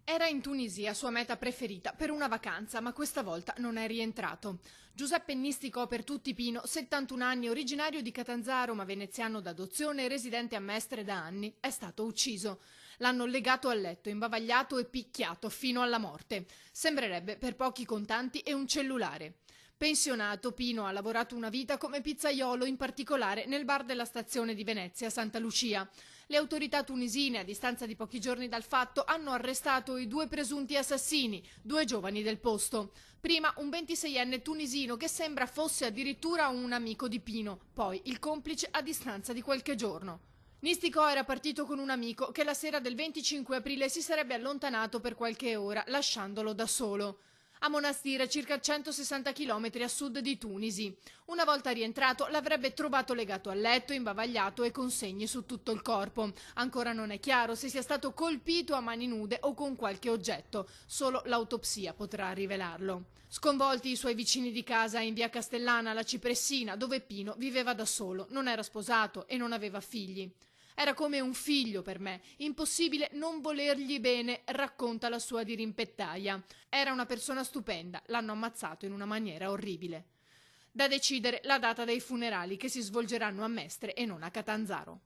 Era in Tunisia, sua meta preferita, per una vacanza, ma questa volta non è rientrato. Giuseppe Nistico per tutti Pino, 71 anni, originario di Catanzaro ma veneziano d'adozione e residente a Mestre da anni, è stato ucciso. L'hanno legato al letto, imbavagliato e picchiato fino alla morte. Sembrerebbe per pochi contanti e un cellulare. Pensionato, Pino ha lavorato una vita come pizzaiolo, in particolare nel bar della stazione di Venezia, Santa Lucia. Le autorità tunisine, a distanza di pochi giorni dal fatto, hanno arrestato i due presunti assassini, due giovani del posto. Prima un 26enne tunisino che sembra fosse addirittura un amico di Pino, poi il complice a distanza di qualche giorno. Nistico era partito con un amico che la sera del 25 aprile si sarebbe allontanato per qualche ora, lasciandolo da solo. A Monastir, circa 160 km a sud di Tunisi. Una volta rientrato l'avrebbe trovato legato al letto, imbavagliato e con segni su tutto il corpo. Ancora non è chiaro se sia stato colpito a mani nude o con qualche oggetto. Solo l'autopsia potrà rivelarlo. Sconvolti i suoi vicini di casa in via Castellana, la Cipressina, dove Pino viveva da solo, non era sposato e non aveva figli. Era come un figlio per me, impossibile non volergli bene, racconta la sua dirimpettaia. Era una persona stupenda, l'hanno ammazzato in una maniera orribile. Da decidere la data dei funerali che si svolgeranno a Mestre e non a Catanzaro.